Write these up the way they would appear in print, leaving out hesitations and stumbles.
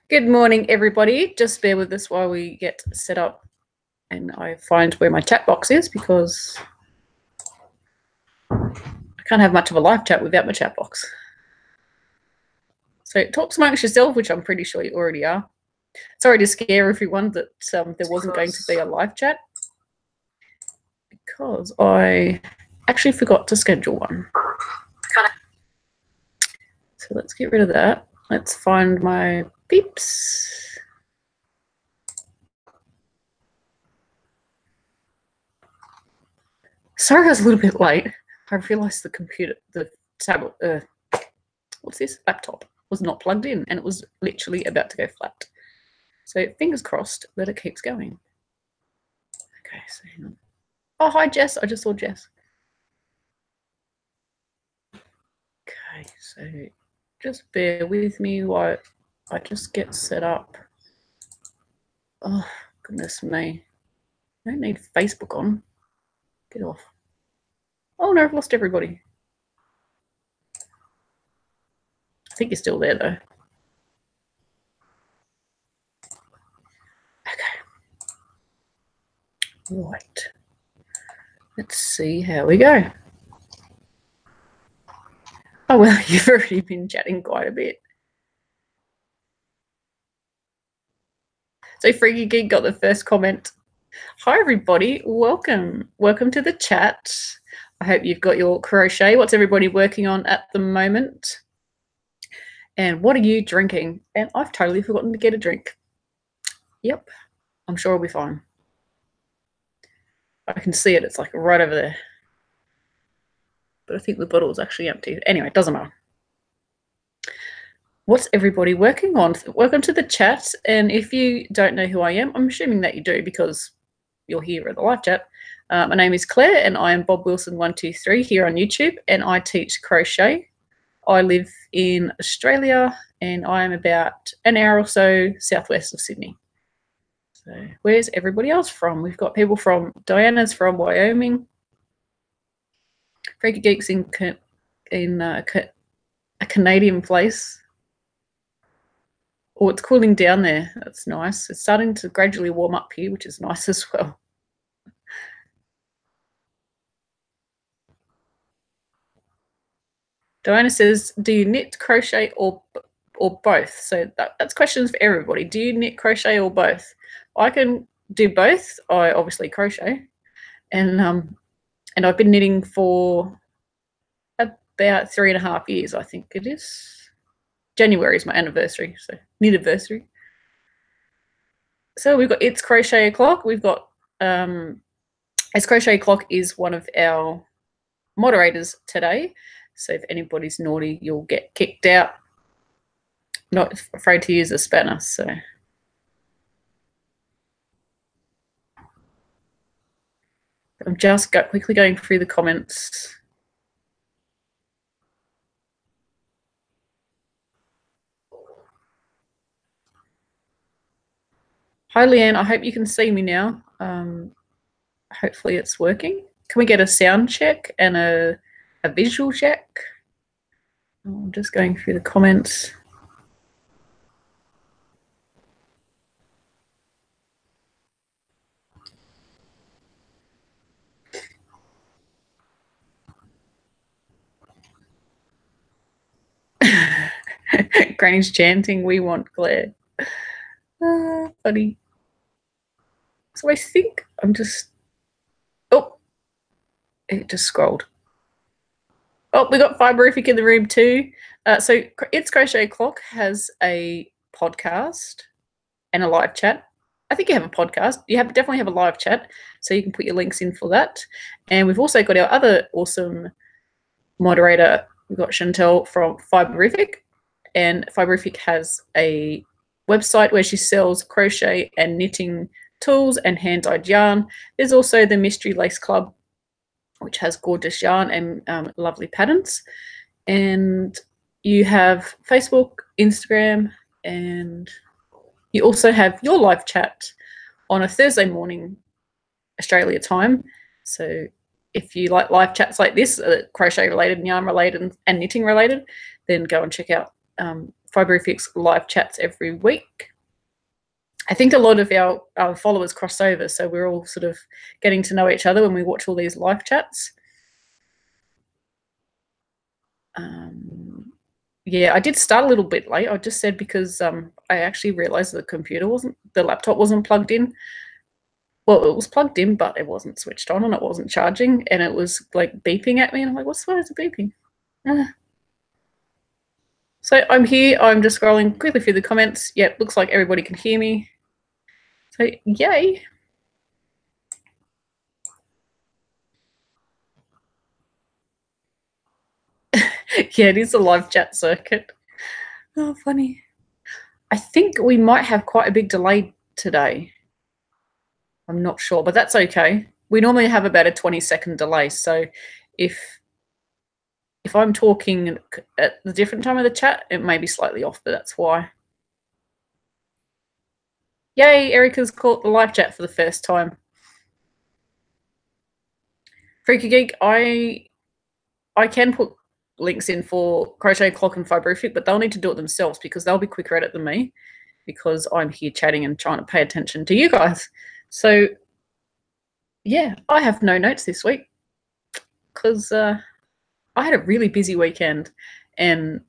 Good morning, everybody. Just bear with us while we get set up and I find where my chat box is, because I can't have much of a live chat without my chat box. So talk amongst yourself, which I'm pretty sure you already are. Sorry to scare everyone that there wasn't going to be a live chat, because I actually forgot to schedule one. So let's get rid of that. Let's find my beeps. Sorry I was a little bit late. I realised the tablet, what's this? Laptop was not plugged in and it was literally about to go flat. So fingers crossed that it keeps going. Okay, so hang on. Oh, hi, Jess. I just saw Jess. Okay, so just bear with me while I just get set up. Oh, goodness me. I don't need Facebook on. Get off. Oh, no, I've lost everybody. I think you're still there, though. Okay. Right. Let's see how we go. Oh, well, you've already been chatting quite a bit. So Freaky Geek got the first comment. Hi, everybody. Welcome. Welcome to the chat. I hope you've got your crochet. What's everybody working on at the moment? And what are you drinking? And I've totally forgotten to get a drink. Yep, I'm sure I'll be fine. I can see it. It's like right over there. But I think the bottle is actually empty. Anyway, it doesn't matter. What's everybody working on? Welcome to the chat. And if you don't know who I am, I'm assuming that you do because you're here at the live chat. My name is Claire and I am Bob Wilson123 here on YouTube, and I teach crochet. I live in Australia and I am about an hour or so southwest of Sydney. So where's everybody else from? We've got people from, Diana's from Wyoming. Freaky Geeks in a Canadian place. Oh, it's cooling down there. That's nice. It's starting to gradually warm up here, which is nice as well. Diana says, do you knit, crochet, or both? So that's questions for everybody. Do you knit, crochet, or both? I can do both. I obviously crochet, and I've been knitting for about 3.5 years, I think it is. January is my anniversary, so knit-iversary. So we've got It's Crochet O'Clock. We've got It's Crochet O'Clock is one of our moderators today. So if anybody's naughty, you'll get kicked out. Not afraid to use a spanner, so. I'm just quickly going through the comments. Hi, Leanne. I hope you can see me now. Hopefully it's working. Can we get a sound check and a visual check? I'm just going through the comments. Granny's chanting, we want Claire. Funny. So I think I'm just, oh, it just scrolled. Oh, we got Fiberific in the room too. So It's Crochet O'Clock has a podcast and a live chat. I think you have a podcast. You definitely have a live chat, so you can put your links in for that. And we've also got our other awesome moderator. We've got Chantel from Fiberific, and Fiberific has a website where she sells crochet and knitting tools and hand-dyed yarn. There's also the Mystery Lace Club, which has gorgeous yarn and lovely patterns. And you have Facebook, Instagram, and you also have your live chat on a Thursday morning, Australia time. So if you like live chats like this, crochet related, yarn related, and knitting related, then go and check out Fiberifics live chats every week. I think a lot of our followers cross over, so we're all sort of getting to know each other when we watch all these live chats. Yeah, I did start a little bit late. I just said because I actually realized the laptop wasn't plugged in. Well, it was plugged in, but it wasn't switched on and it wasn't charging, and it was like beeping at me, and I'm like, what's the matter with beeping? So I'm here, I'm just scrolling quickly through the comments. Yep, looks like everybody can hear me. So yay. Yeah, it is a live chat circuit. Oh, funny. I think we might have quite a big delay today. I'm not sure, but that's okay. We normally have about a 20-second delay. So if I'm talking at the different time of the chat, it may be slightly off, but that's why. Yay, Erica's caught the live chat for the first time. Freaky Geek, I can put links in for Crochet Clock and Fiberific, but they'll need to do it themselves because they'll be quicker at it than me because I'm here chatting and trying to pay attention to you guys. So yeah, I have no notes this week because I had a really busy weekend and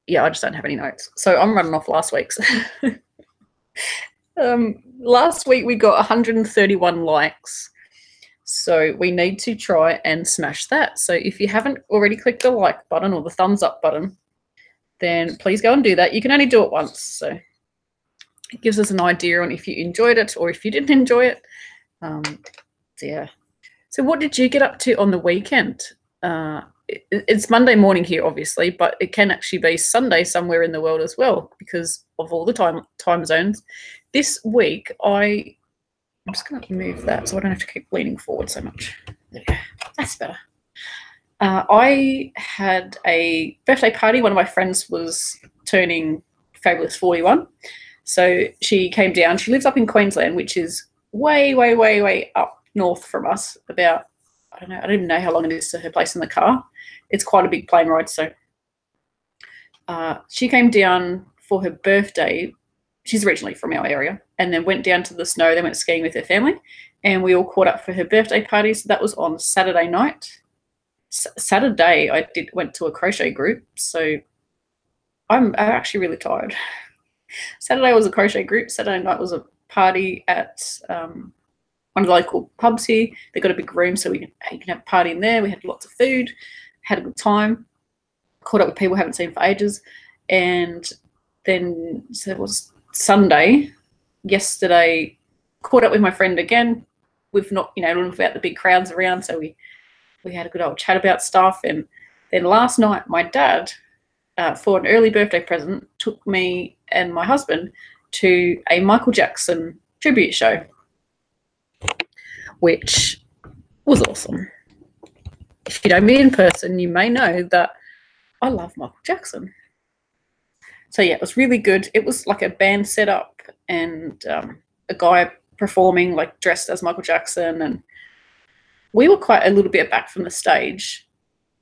yeah, I just don't have any notes. So I'm running off last week's. Last week we got 131 likes. So we need to try and smash that. So if you haven't already clicked the like button or the thumbs up button, then please go and do that. You can only do it once. So it gives us an idea on if you enjoyed it or if you didn't enjoy it. Yeah. So what did you get up to on the weekend? It's Monday morning here, obviously, but it can actually be Sunday somewhere in the world as well because of all the time zones. This week, I'm just going to move that so I don't have to keep leaning forward so much. There we go. That's better. I had a birthday party. One of my friends was turning fabulous 41. So she came down. She lives up in Queensland, which is way, way, way, way up north from us. About, I don't even know how long it is to her place in the car. It's quite a big plane ride. So she came down for her birthday. She's originally from our area, and then went down to the snow. They went skiing with her family, and we all caught up for her birthday party. So that was on Saturday night. Saturday, I went to a crochet group, so I'm actually really tired. Saturday was a crochet group. Saturday night was a party at one of the local pubs here. They got a big room, so you can have a party in there. We had lots of food, had a good time, caught up with people I haven't seen for ages, and then so it was Sunday. Yesterday, caught up with my friend again. We've not, without the big crowds around, so we had a good old chat about stuff. And then last night, my dad, for an early birthday present, took me and my husband to a Michael Jackson tribute show, which was awesome. If you know me in person, you may know that I love Michael Jackson. So yeah, it was really good. It was like a band setup and a guy performing like dressed as Michael Jackson, and we were quite a little bit back from the stage,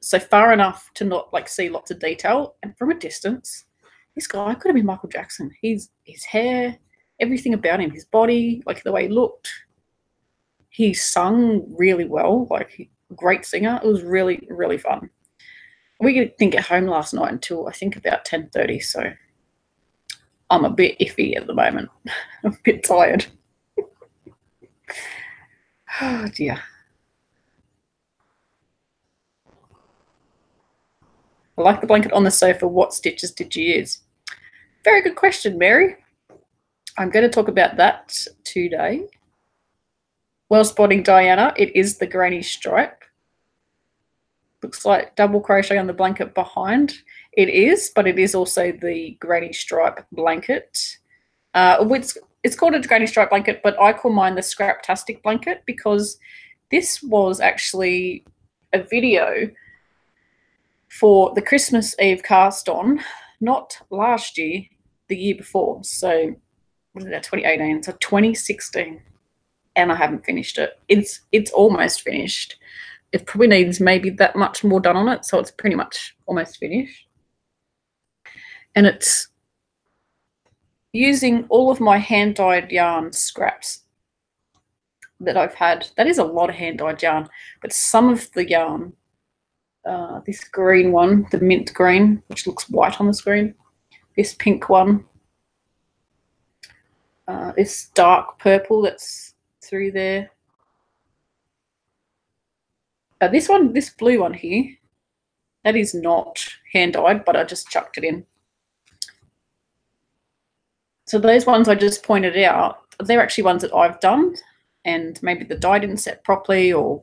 so far enough to not like see lots of detail. And from a distance, this guy could have been Michael Jackson. His hair, everything about him, his body, like the way he looked. He sung really well, like great singer. It was really, really fun. We didn't get home last night until I think about 10:30, so I'm a bit iffy at the moment. I'm a bit tired. Oh dear. I like the blanket on the sofa. What stitches did you use? Very good question, Mary. I'm going to talk about that today. Well spotting, Diana. It is the granny stripe. Looks like double crochet on the blanket behind. It is, but it is also the granny stripe blanket. It's called a granny stripe blanket, but I call mine the Scraptastic blanket because this was actually a video for the Christmas Eve cast on, not last year, the year before. So what is that, 2018? So 2016, and I haven't finished it. It's almost finished. It probably needs maybe that much more done on it, so it's pretty much almost finished. And it's using all of my hand-dyed yarn scraps that I've had. That is a lot of hand-dyed yarn, but some of the yarn, this green one, the mint green, which looks white on the screen, this pink one, this dark purple that's through there, this one, this blue one here, that is not hand-dyed, but I just chucked it in. So those ones I just pointed out, they're actually ones that I've done, and maybe the dye didn't set properly, or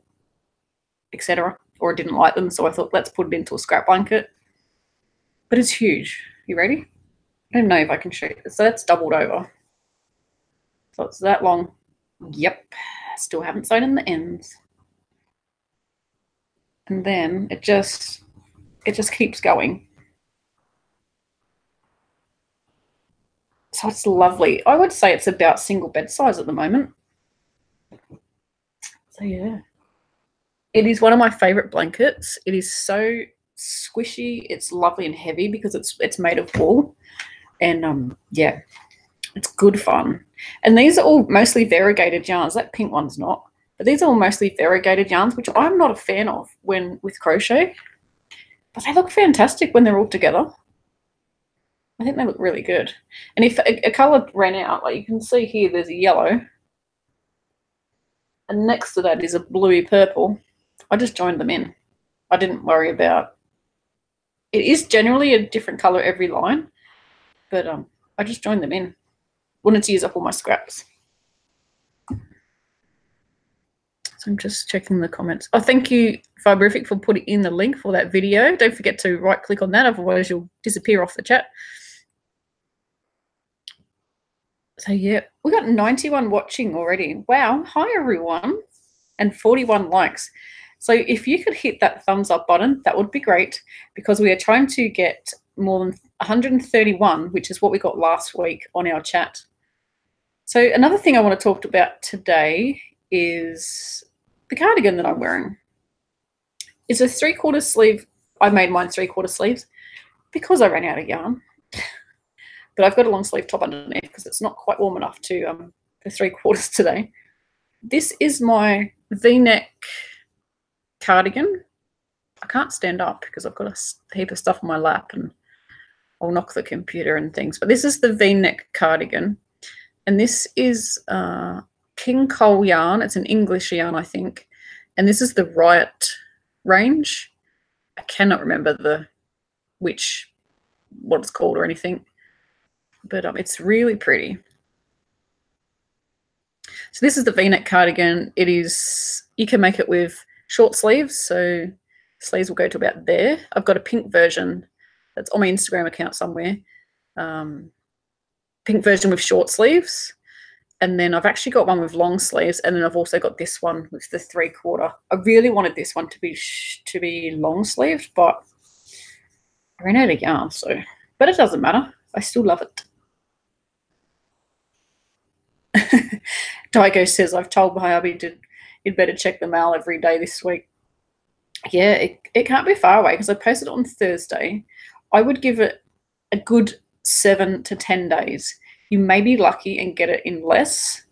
etc., or I didn't like them, so I thought let's put it into a scrap blanket. But it's huge. You ready? I don't know if I can show you. So that's doubled over. So it's that long. Yep. Still haven't sewn in the ends. And then it just keeps going. So it's lovely. I would say it's about single bed size at the moment. So yeah. It is one of my favorite blankets. It is so squishy. It's lovely and heavy because it's made of wool. And yeah, it's good fun. And these are all mostly variegated yarns. That pink one's not. But these are all mostly variegated yarns, which I'm not a fan of with crochet. But they look fantastic when they're all together. I think they look really good. And if a colour ran out, like you can see here, there's a yellow. And next to that is a bluey purple. I just joined them in. I didn't worry about. It is generally a different colour every line, but I just joined them in. Wanted to use up all my scraps. So I'm just checking the comments. Oh, thank you, Fiberific, for putting in the link for that video. Don't forget to right-click on that, otherwise you'll disappear off the chat. So yeah, we got 91 watching already. Wow, hi everyone, and 41 likes. So if you could hit that thumbs up button, that would be great, because we are trying to get more than 131, which is what we got last week on our chat. So another thing I want to talk about today is the cardigan that I'm wearing. It's a 3/4 sleeve. I made mine 3/4 sleeves because I ran out of yarn. But I've got a long sleeve top underneath because it's not quite warm enough to for 3/4 today. This is my V-neck cardigan. I can't stand up because I've got a heap of stuff on my lap and I'll knock the computer and things. But this is the V-neck cardigan. And this is King Cole yarn. It's an English yarn, I think. And this is the Riot range. I cannot remember what it's called or anything. But it's really pretty. So this is the V-neck cardigan. It is, you can make it with short sleeves, so sleeves will go to about there. I've got a pink version that's on my Instagram account somewhere. Pink version with short sleeves. And then I've actually got one with long sleeves, and then I've also got this one with the 3/4. I really wanted this one to be long sleeved, but I ran out of yarn, so, but it doesn't matter. I still love it. Daigo says, I've told my hubby you'd better check the mail every day this week. Yeah, it can't be far away because I posted it on Thursday. I would give it a good 7 to 10 days. You may be lucky and get it in less,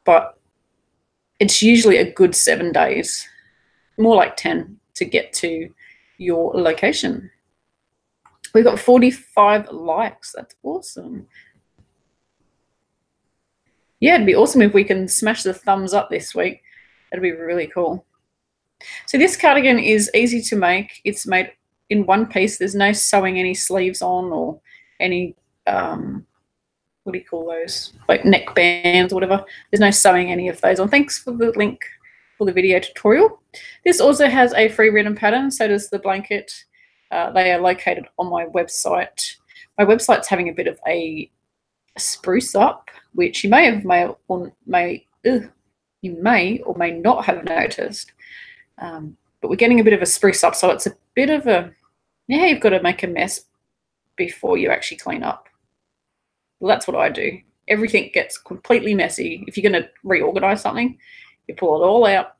but it's usually a good 7 days, more like 10 to get to your location. We've got 45 likes. That's awesome. Yeah, it'd be awesome if we can smash the thumbs up this week. That'd be really cool. So this cardigan is easy to make. It's made in one piece. There's no sewing any sleeves on or any, what do you call those? Like neck bands or whatever. There's no sewing any of those on. Thanks for the link for the video tutorial. This also has a free written pattern. So does the blanket. They are located on my website. My website's having a bit of a spruce up, which you may or may not have noticed. But we're getting a bit of a spruce up, so it's a bit of a, yeah, you've got to make a mess before you actually clean up. Well, that's what I do. Everything gets completely messy. If you're going to reorganize something, you pull it all out,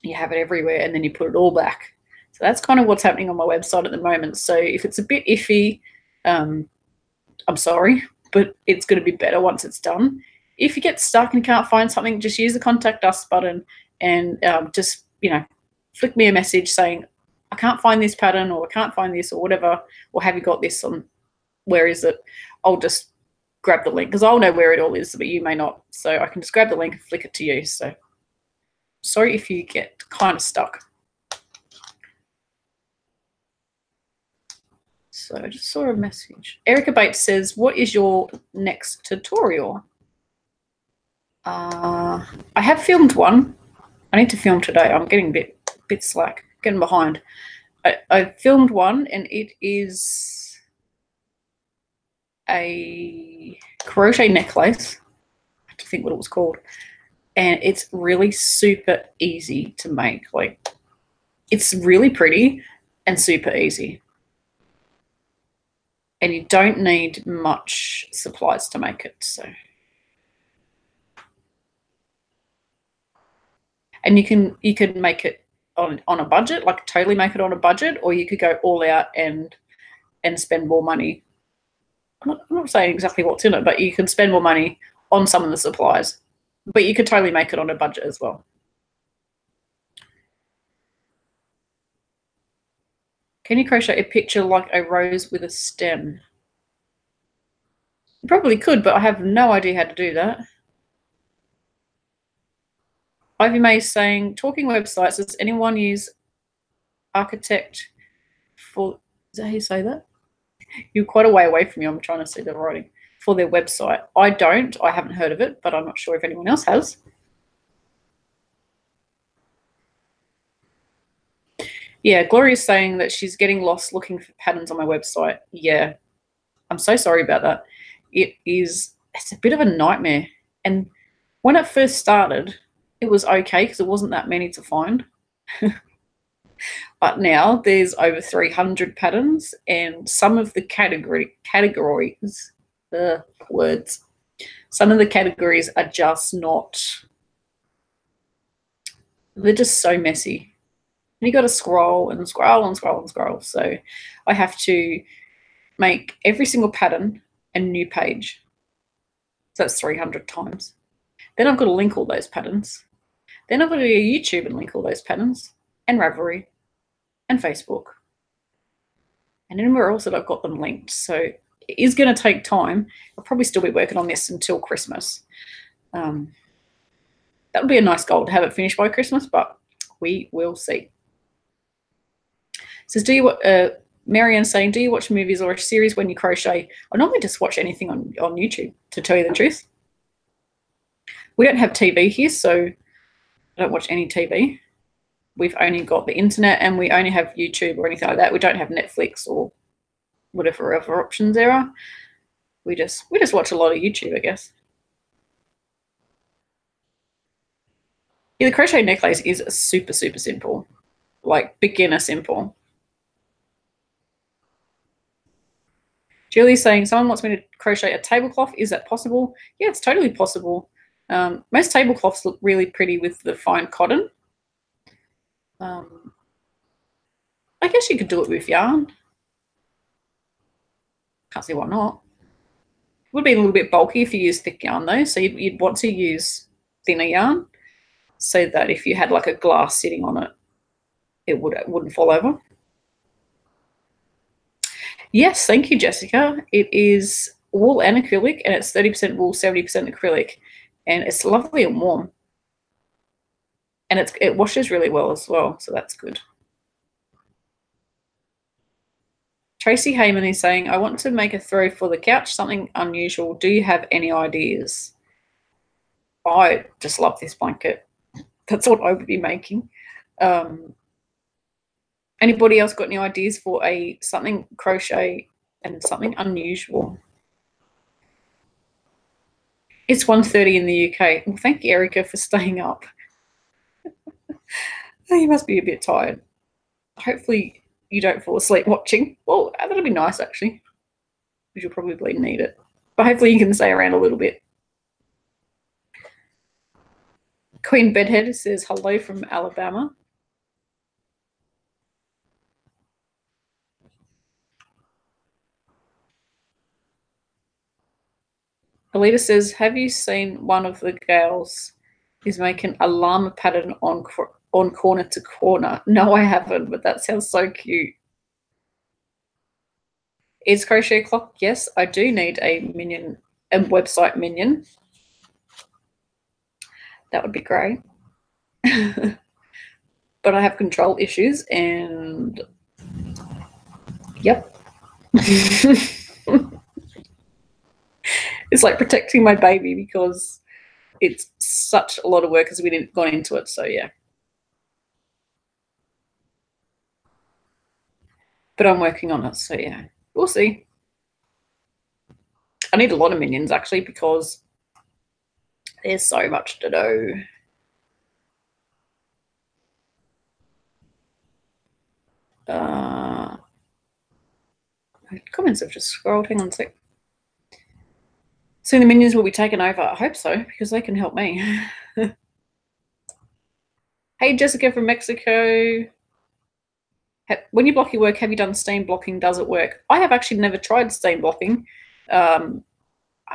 you have it everywhere, and then you put it all back. So that's kind of what's happening on my website at the moment. So if it's a bit iffy, I'm sorry, but it's going to be better once it's done. If you get stuck and can't find something, just use the contact us button and just, flick me a message saying, I can't find this pattern, or I can't find this, or whatever, or have you got this on, where is it? I'll just grab the link, because I'll know where it all is, but you may not. So I can just grab the link and flick it to you. So sorry if you get kind of stuck. So I just saw a message. Erica Bates says, what is your next tutorial? I have filmed one. I need to film today. I'm getting a bit slack, getting behind. I filmed one, and it is a crochet necklace. I have to think what it was called. And it's really super easy to make. Like, it's really pretty and super easy. And you don't need much supplies to make it. So, and you can make it on a budget, like totally make it on a budget, or you could go all out and spend more money. I'm not saying exactly what's in it, but you can spend more money on some of the supplies, but you could totally make it on a budget as well. Can you crochet a picture like a rose with a stem? You probably could, but I have no idea how to do that. Ivy May is saying, talking websites, does anyone use Architect for, is that how you say that? You're quite a way away from me. I'm trying to see the writing. For their website. I don't. I haven't heard of it, but I'm not sure if anyone else has. Yeah, Gloria's saying that she's getting lost looking for patterns on my website. Yeah, I'm so sorry about that. It's a bit of a nightmare. And when it first started, it was okay because there wasn't that many to find. But now there's over 300 patterns, and some of the categories, the words, some of the categories are just not, they're just so messy. And you got to scroll and scroll and scroll and scroll. So I have to make every single pattern a new page. So that's 300 times. Then I've got to link all those patterns. Then I've got to go to YouTube and link all those patterns, and Ravelry and Facebook. And anywhere else that I've got them linked. So it is going to take time. I'll probably still be working on this until Christmas. That would be a nice goal to have it finished by Christmas, but we will see. It says, Marianne's saying, do you watch movies or a series when you crochet? I normally just watch anything on YouTube, to tell you the truth. We don't have TV here, so I don't watch any TV. We've only got the internet, and we only have YouTube or anything like that. We don't have Netflix or whatever other options there are. We just watch a lot of YouTube, I guess. Yeah, the crochet necklace is super, super simple, like beginner simple. Julie's saying, someone wants me to crochet a tablecloth. Is that possible? Yeah, it's totally possible. Most tablecloths look really pretty with the fine cotton. I guess you could do it with yarn. Can't see why not. It would be a little bit bulky if you use thick yarn though, so you'd want to use thinner yarn so that if you had like a glass sitting on it, it wouldn't fall over. Yes, thank you, Jessica. It is wool and acrylic, and it's 30% wool, 70% acrylic, and it's lovely and warm. And it washes really well as well, so that's good. Tracy Heyman is saying, I want to make a throw for the couch, something unusual. Do you have any ideas? I just love this blanket. That's what I would be making. Anybody else got any ideas for something crochet and something unusual? It's 1:30 in the UK. Well, thank you, Erica, for staying up. You must be a bit tired. Hopefully you don't fall asleep watching. Well, that'll be nice, actually, because you'll probably need it. But hopefully you can stay around a little bit. Queen Bedhead says, hello from Alabama. Alita says, have you seen one of the gals is making a llama pattern on corner to corner? No, I haven't, but that sounds so cute. Is Crochet Clock? Yes, I do need a minion, a website minion. That would be great. But I have control issues and yep. It's like protecting my baby because it's such a lot of work as we didn't gone into it. So yeah. But I'm working on it. So yeah, we'll see. I need a lot of minions actually because there's so much to do. Comments have just scrolled. Hang on a sec. Soon the minions will be taken over. I hope so because they can help me. Hey, Jessica from Mexico. When you block your work, have you done stain blocking? Does it work? I have actually never tried stain blocking. I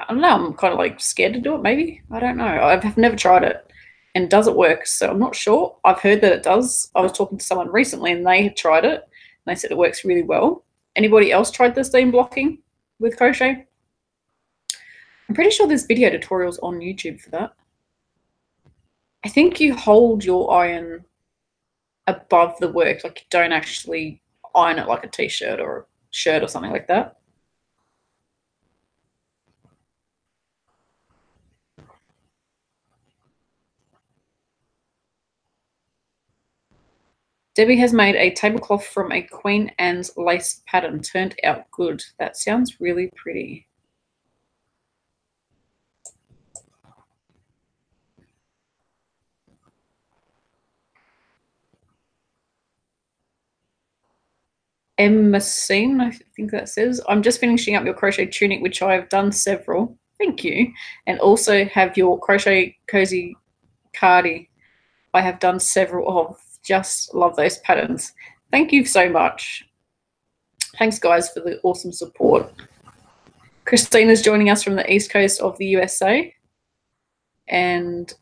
don't know. I'm kind of like scared to do it. Maybe. I don't know. I've never tried it. And does it work? So I'm not sure. I've heard that it does. I was talking to someone recently and they had tried it. And they said it works really well. Anybody else tried the stain blocking with crochet? I'm pretty sure there's video tutorials on YouTube for that. I think you hold your iron above the work, like you don't actually iron it like a t-shirt or a shirt or something like that. Debbie has made a tablecloth from a Queen Anne's lace pattern. Turned out good. That sounds really pretty. Machine, I think that says. I'm just finishing up your crochet tunic, which I have done several. Thank you. And also have your crochet cozy cardi. I have done several of. Just love those patterns. Thank you so much. Thanks, guys, for the awesome support. Christina's joining us from the east coast of the USA. And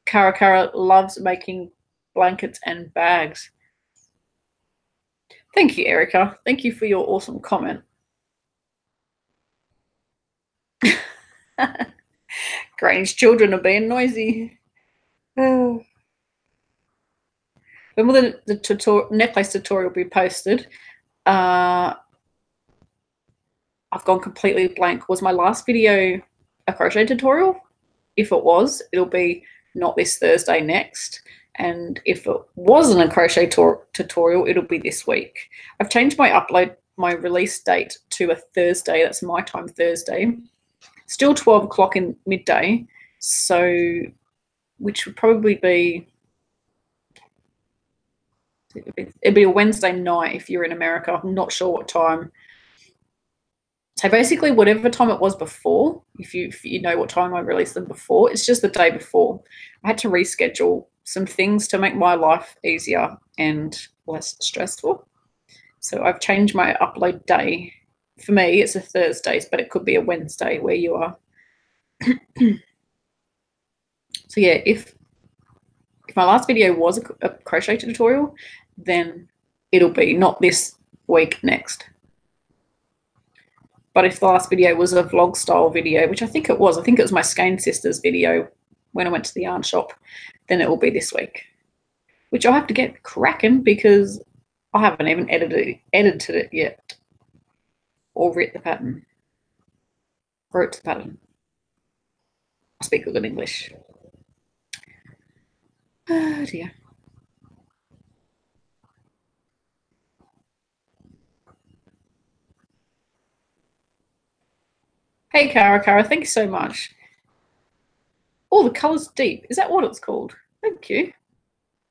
Kara loves making blankets and bags. Thank you, Erica. Thank you for your awesome comment. Granny's children are being noisy. When will the necklace tutorial be posted? I've gone completely blank. Was my last video a crochet tutorial? If it was, it'll be not this Thursday, next. And if it wasn't a crochet tutorial, it'll be this week. I've changed my release date to a Thursday. That's my time, Thursday. Still 12 o'clock in midday. So, which would probably be, it'd be a Wednesday night if you're in America. I'm not sure what time. So basically whatever time it was before, if you know what time I released them before, it's just the day before. I had to reschedule some things to make my life easier and less stressful. So I've changed my upload day. For me, it's a Thursday, but it could be a Wednesday where you are. So yeah, if my last video was a crochet tutorial, then it'll be not this week, next. But if the last video was a vlog style video, which I think it was my Skein Sisters video when I went to the yarn shop, then it will be this week, which I'll have to get cracking because I haven't even edited it yet or wrote the pattern. I speak good English. Oh dear. Hey, Kara, thank you so much. Oh, the colour's deep. Is that what it's called? Thank you.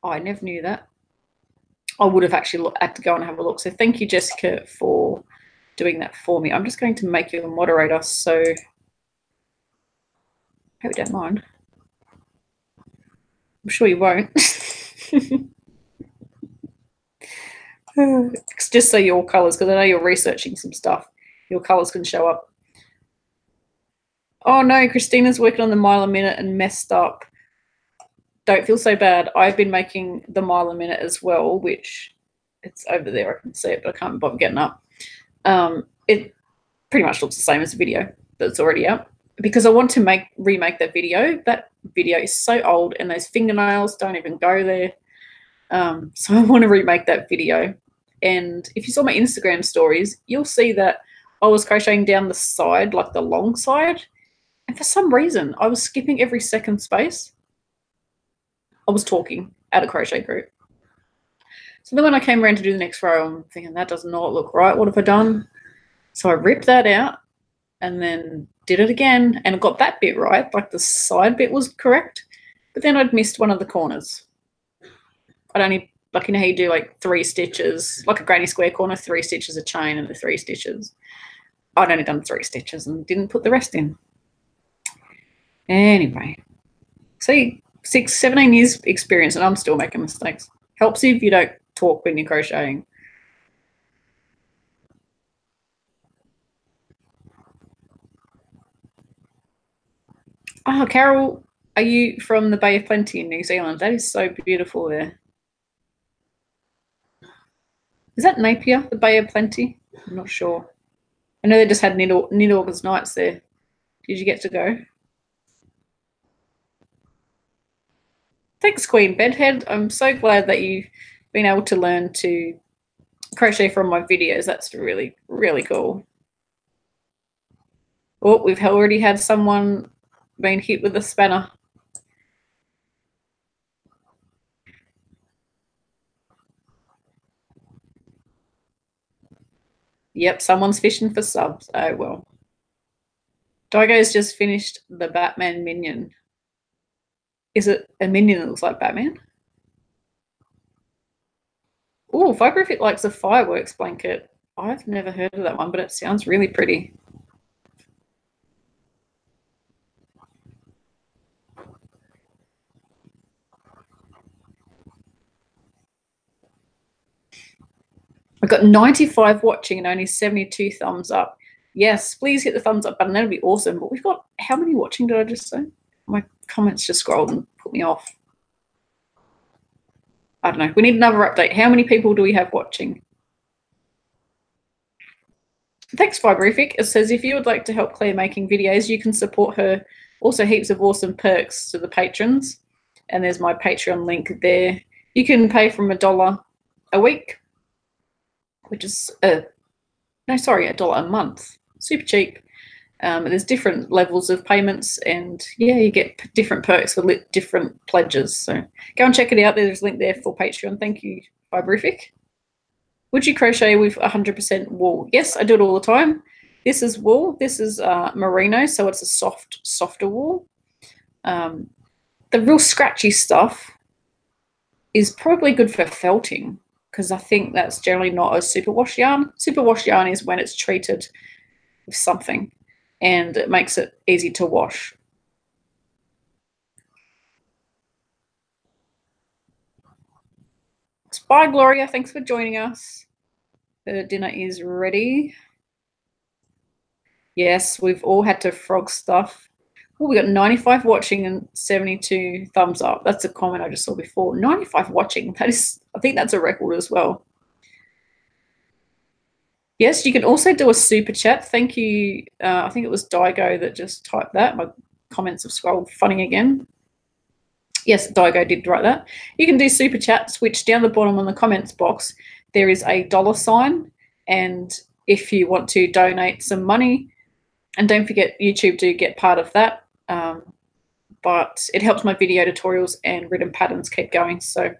Oh, I never knew that. I would have actually had to go and have a look. So thank you, Jessica, for doing that for me. I'm just going to make you a moderator, so I hope you don't mind. I'm sure you won't. Just so your colours, because I know you're researching some stuff, your colours can show up. Oh no, Christina's working on the mile a minute and messed up. Don't feel so bad. I've been making the mile a minute as well, which it's over there. I can see it, but I can't bother getting up. It pretty much looks the same as the video that's already out because I want to remake that video. That video is so old and those fingernails don't even go there. So I want to remake that video. And if you saw my Instagram stories, you'll see that I was crocheting down the side, like the long side. And for some reason, I was skipping every second space. I was talking at a crochet group. So then when I came around to do the next row, I'm thinking, that does not look right. What have I done? So I ripped that out and then did it again. And I got that bit right. Like the side bit was correct. But then I'd missed one of the corners. I'd only, like, you know how you do like 3 stitches, like a granny square corner, 3 stitches a chain and the 3 stitches. I'd only done 3 stitches and didn't put the rest in. Anyway, see, 17 years experience and I'm still making mistakes. Helps if you don't talk when you're crocheting. Oh, Carol, are you from the Bay of Plenty in New Zealand? That is so beautiful there. Is that Napier, the Bay of Plenty? I'm not sure. I know they just had knit August nights there. Did you get to go? Thanks, Queen Bedhead. I'm so glad that you've been able to learn to crochet from my videos. That's really, really cool. Oh, we've already had someone being hit with a spanner. Yep, someone's fishing for subs. Oh, well. Daigo's just finished the Batman minion. Is it a minion that looks like Batman? Oh, Fiberfit likes a fireworks blanket. I've never heard of that one, but it sounds really pretty. I've got 95 watching and only 72 thumbs up. Yes, please hit the thumbs up button. That'd be awesome. But we've got, how many watching did I just say? My comments just scrolled and put me off. I don't know. We need another update. How many people do we have watching? Thanks, Fiberific. It says, if you would like to help Claire making videos, you can support her. Also, heaps of awesome perks to the patrons. And there's my Patreon link there. You can pay from $1 a week, which is, $1 a month. Super cheap. There's different levels of payments and, yeah, you get different perks for different pledges. So go and check it out. There's a link there for Patreon. Thank you, Fiberific. Would you crochet with 100% wool? Yes, I do it all the time. This is wool. This is merino, so it's a softer wool. The real scratchy stuff is probably good for felting because I think that's generally not a superwash yarn. Superwash yarn is when it's treated with something and it makes it easy to wash. Bye, Gloria. Thanks for joining us. The dinner is ready. Yes, we've all had to frog stuff. Oh, we got 95 watching and 72 thumbs up. That's a comment I just saw before. 95 watching. That is, I think that's a record as well. Yes, you can also do a super chat. Thank you. I think it was Daigo that just typed that. My comments have scrolled funny again. Yes, Daigo did write that. You can do super chats, which down the bottom on the comments box, there is a $sign. And if you want to donate some money, and don't forget YouTube do get part of that, but it helps my video tutorials and written patterns keep going. So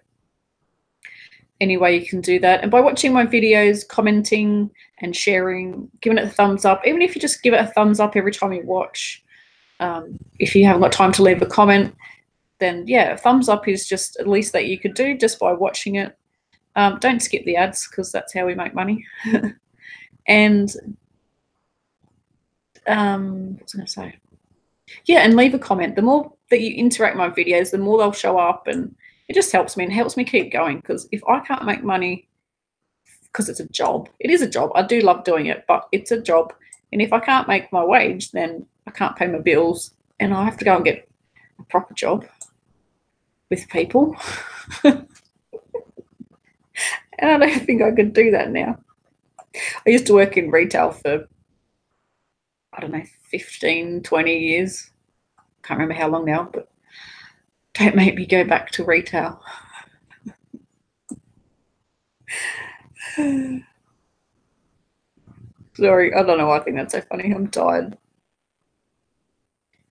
anyway, you can do that. And by watching my videos, commenting and sharing, giving it a thumbs up, even if you just give it a thumbs up every time you watch, if you haven't got time to leave a comment, then yeah, a thumbs up is just at least that you could do just by watching it. Don't skip the ads because that's how we make money. And what was I going to say? Yeah, and leave a comment. The more that you interact with my videos, the more they'll show up, and it just helps me and helps me keep going. Because if I can't make money, because it's a job, it is a job. I do love doing it, but it's a job. And if I can't make my wage, then I can't pay my bills, and I have to go and get a proper job with people. And I don't think I could do that now. I used to work in retail for, I don't know, 15, 20 years. Can't remember how long now, but don't make me go back to retail. Sorry, I don't know why I think that's so funny. I'm tired.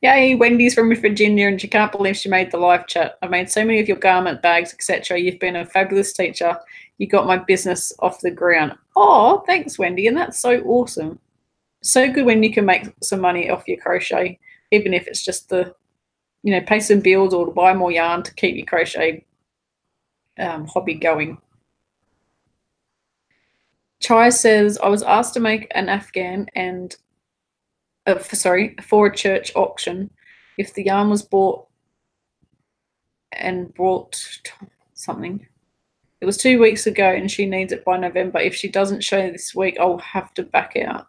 Yay, Wendy's from Virginia, and she can't believe she made the live chat. I've made so many of your garment bags, etc. You've been a fabulous teacher. You got my business off the ground. Oh, thanks, Wendy, and that's so awesome. So good when you can make some money off your crochet, even if it's just the, pay some bills or to buy more yarn to keep your crochet hobby going. Chai says, I was asked to make an Afghan and for a church auction. If the yarn was bought and brought something, it was 2 weeks ago and she needs it by November. If she doesn't show this week, I'll have to back out.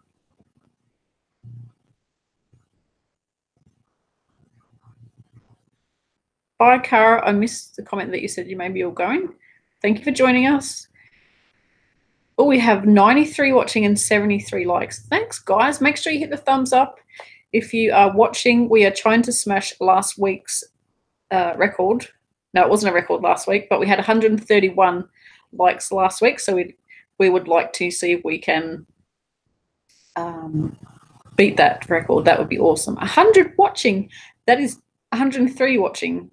Bye, Cara. I missed the comment that you said you may be all going. Thank you for joining us. Oh, we have 93 watching and 73 likes. Thanks, guys. Make sure you hit the thumbs up. If you are watching, we are trying to smash last week's record. No, it wasn't a record last week, but we had 131 likes last week. So we would like to see if we can beat that record. That would be awesome. 100 watching. That is 103 watching.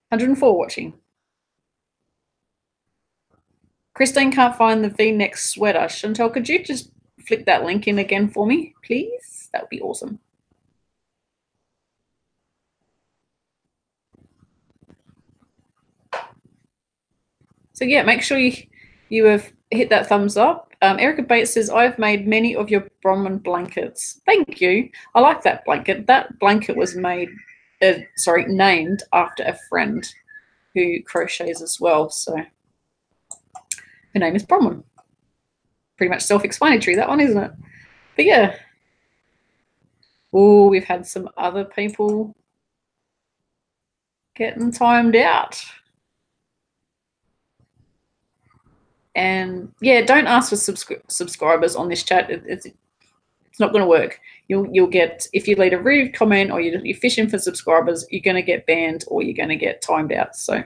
104 watching. Christine can't find the V-neck sweater. Chantal, could you just flick that link in again for me, please? That would be awesome. So yeah, make sure you have hit that thumbs up. Erica Bates says, I've made many of your Bronwyn blankets. Thank you. I like that blanket. That blanket was named after a friend who crochets as well. So her name is Bronwyn. Pretty much self-explanatory, that one, isn't it? But yeah. Oh, we've had some other people getting timed out. And yeah, don't ask for subscribers on this chat. It's not going to work. You'll get, if you leave a rude comment or you're fishing for subscribers, you're going to get banned or you're going to get timed out. So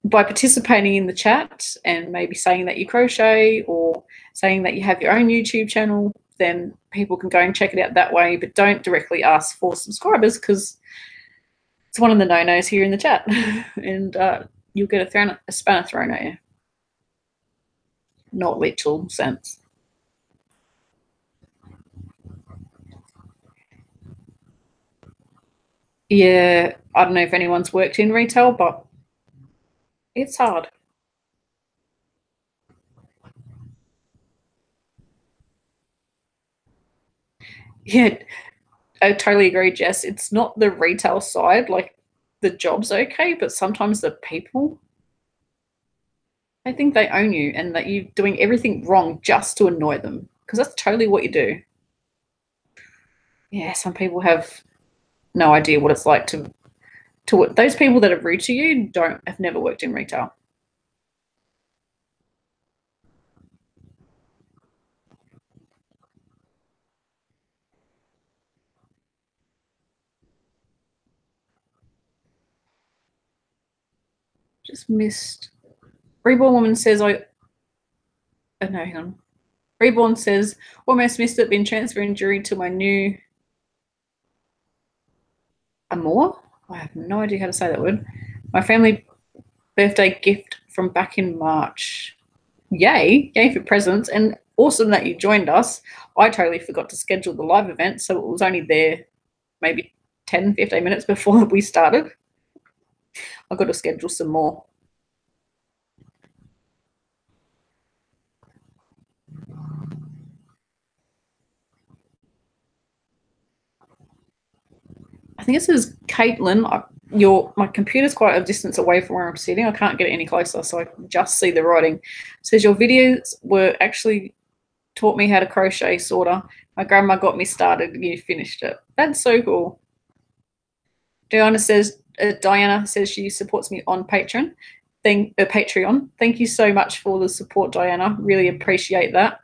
by participating in the chat and maybe saying that you crochet or saying that you have your own YouTube channel, then people can go and check it out that way. But don't directly ask for subscribers because it's one of the no-nos here in the chat. And you'll get a spanner thrown at you. Not literal sense. Yeah, I don't know if anyone's worked in retail, but it's hard. Yeah, I totally agree, Jess. It's not the retail side, like the job's okay, but sometimes the people, I think they own you and that you're doing everything wrong just to annoy them because that's totally what you do. Yeah, some people have no idea what it's like to those people that are rude to you have never worked in retail. Just missed. Reborn Woman says no, hang on. Reborn says, almost missed it, been transferring jury to my new amour. I have no idea how to say that word. My family birthday gift from back in March. Yay for presents, and awesome that you joined us. I totally forgot to schedule the live event, so it was only there maybe 10, 15 minutes before we started. I've got to schedule some more. I think it says Caitlin. My computer's quite a distance away from where I'm sitting. I can't get it any closer, so I can just see the writing. It says your videos were actually taught me how to crochet, sort of. My grandma got me started and you finished it. That's so cool. Diana says she supports me on Patreon. Patreon. Thank you so much for the support, Diana. Really appreciate that.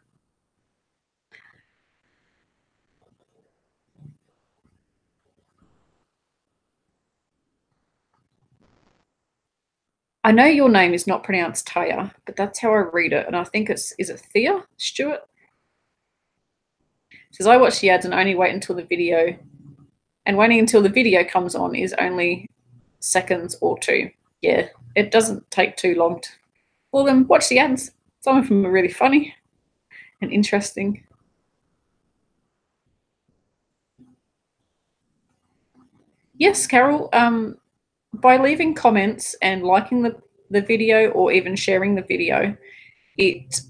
I know your name is not pronounced Taya, but that's how I read it. And I think is it Thea Stewart? Says I watch the ads and only wait until the video. And waiting until the video comes on is only seconds or two. Yeah, it doesn't take too long for them. Watch the ads. Some of them are really funny and interesting. Yes, Carol. By leaving comments and liking the video or even sharing the video, it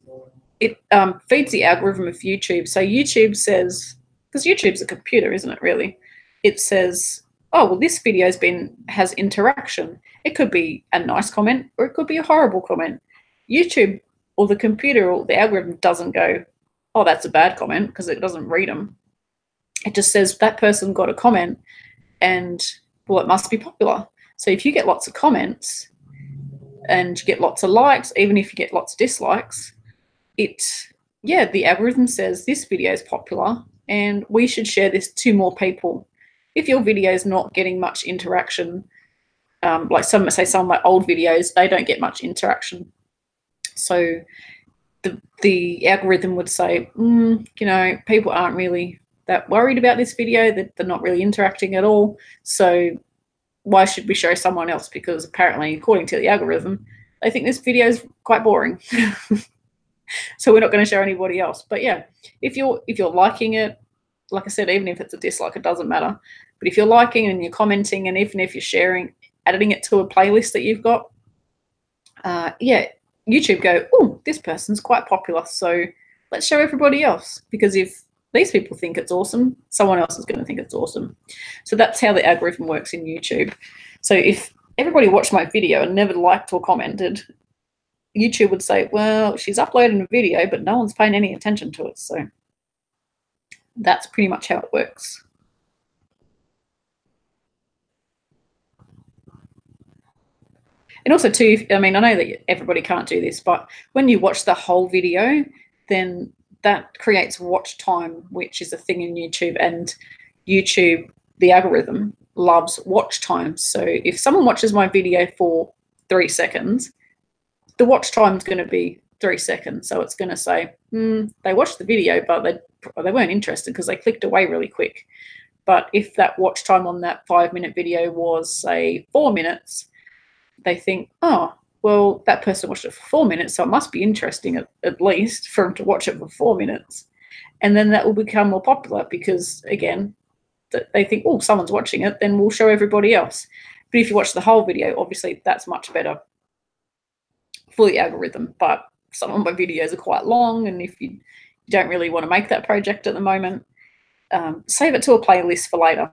feeds the algorithm of YouTube. So YouTube says, because YouTube's a computer, isn't it? Really, it says, oh well, this video has interaction. It could be a nice comment or it could be a horrible comment. YouTube or the computer or the algorithm doesn't go, oh, that's a bad comment, because it doesn't read them. It just says that person got a comment and, well, it must be popular. So if you get lots of comments and you get lots of likes, even if you get lots of dislikes, the algorithm says this video is popular and we should share this to more people. If your video is not getting much interaction, like some of my old videos, they don't get much interaction. So the algorithm would say, people aren't really that worried about this video, that they're not really interacting at all. So why should we show someone else? Because apparently, according to the algorithm, they think this video is quite boring. So we're not going to show anybody else. But yeah, if you're liking it, like I said, even if it's a dislike, it doesn't matter. But if you're liking and you're commenting, and even if you're sharing, adding it to a playlist that you've got, YouTube go, oh, this person's quite popular, so let's show everybody else. Because if these people think it's awesome, someone else is going to think it's awesome. So that's how the algorithm works in YouTube. So if everybody watched my video and never liked or commented, YouTube would say, well, she's uploading a video, but no one's paying any attention to it. So that's pretty much how it works. And also too, I mean, I know that everybody can't do this, but when you watch the whole video, then that creates watch time, which is a thing in YouTube. And YouTube, the algorithm, loves watch time. So if someone watches my video for 3 seconds, the watch time is going to be 3 seconds. So it's going to say, they watched the video, but they weren't interested because they clicked away really quick. But if that watch time on that 5-minute video was, say, 4 minutes, they think, oh, well, that person watched it for 4 minutes, so it must be interesting at least for them to watch it for 4 minutes. And then that will become more popular because, again, they think, oh, someone's watching it, then we'll show everybody else. But if you watch the whole video, obviously that's much better for the algorithm. But some of my videos are quite long, and if you don't really want to make that project at the moment, save it to a playlist for later.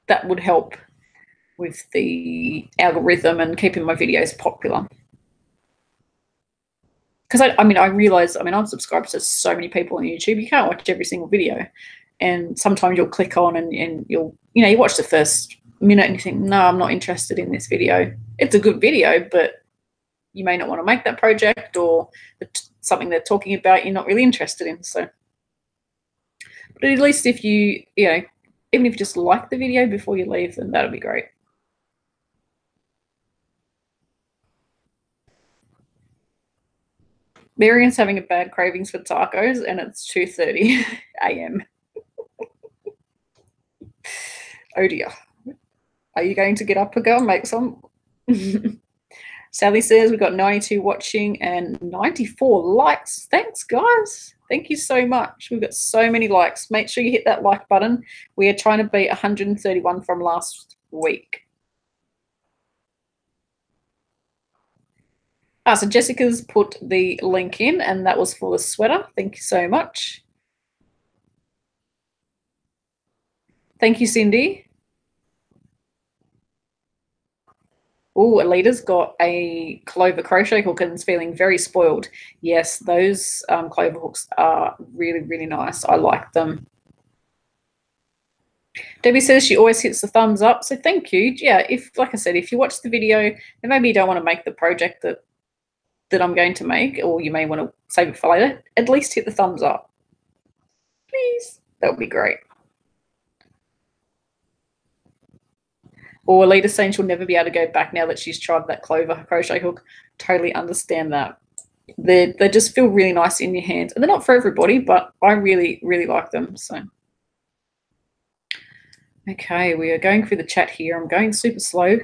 That would help with the algorithm and keeping my videos popular. Because I realize, I'm subscribed to so many people on YouTube, you can't watch every single video. And sometimes you'll click on and you watch the first minute and you think, no, I'm not interested in this video. It's a good video, but you may not want to make that project, or something they're talking about you're not really interested in. So, but at least if even if you just like the video before you leave, then that'll be great. Marian's having a bad cravings for tacos, and it's 2:30 a.m. Oh dear. Are you going to get up and go and make some? Sally says we've got 92 watching and 94 likes. Thanks, guys. Thank you so much. We've got so many likes. Make sure you hit that like button. We are trying to beat 131 from last week. So Jessica's put the link in, and that was for the sweater. Thank you so much. Thank you, Cindy. Oh, Alita's got a clover crochet hook and is feeling very spoiled. Yes, those clover hooks are really, really nice. I like them. Debbie says she always hits the thumbs up, so thank you. Yeah, if, like I said, if you watch the video, then maybe you don't want to make the project that I'm going to make, or you may want to save it for later, at least hit the thumbs up. Please. That would be great. Or Alita's saying she'll never be able to go back now that she's tried that clover crochet hook. Totally understand that. They just feel really nice in your hands. And they're not for everybody, but I really, really like them. So, okay, we are going through the chat here. I'm going super slow.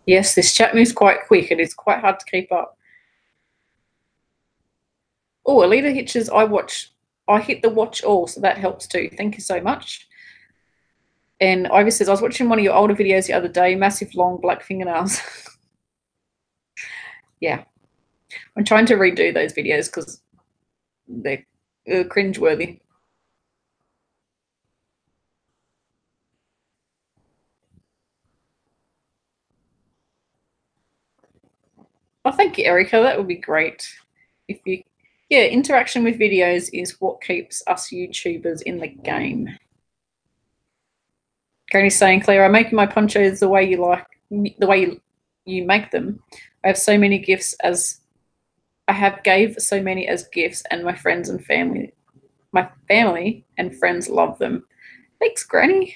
Yes, this chat moves quite quick. It is quite hard to keep up. Oh, Alita Hitches, I hit the watch all, so that helps too. Thank you so much. And Ivy says, I was watching one of your older videos the other day, massive long black fingernails. Yeah. I'm trying to redo those videos because they're cringeworthy. Oh, thank you, Erica. That would be great. Yeah, interaction with videos is what keeps us YouTubers in the game. Granny's saying, Claire, I'm making my ponchos the way you like, the way you make them. I have so many gifts gave so many as gifts, and my family and friends love them. Thanks, Granny.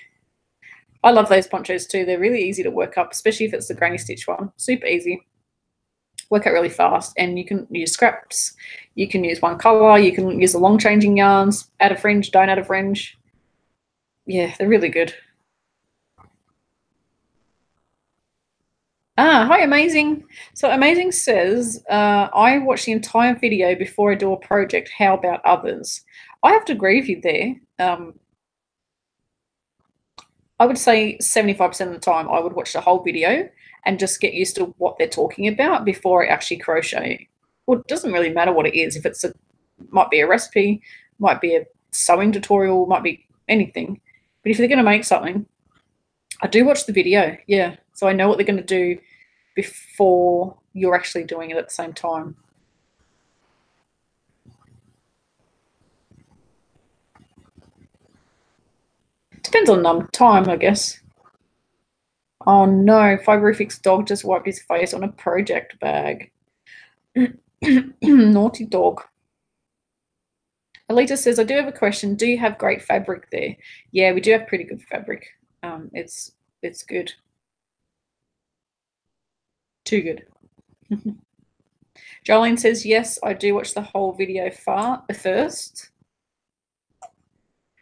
I love those ponchos too. They're really easy to work up, especially if it's the granny stitch one. Super easy. Work out really fast, and you can use scraps. You can use one color. You can use the long changing yarns. Add a fringe, don't add a fringe. Yeah, they're really good. Hi, Amazing. So Amazing says, I watch the entire video before I do a project. How about others? I have to agree with you there. I would say 75% of the time I would watch the whole video and just get used to what they're talking about before I actually crochet. Well, it doesn't really matter what it is. If it's might be a recipe, might be a sewing tutorial, might be anything. But if they're going to make something, I do watch the video, yeah. So I know what they're going to do before you're actually doing it at the same time. Depends on time, I guess. Oh no, Fiberific's dog just wiped his face on a project bag. Naughty dog. Alita says, I do have a question. Do you have great fabric there? Yeah, we do have pretty good fabric. It's good. Too good. Jolene says, yes, I do watch the whole video first.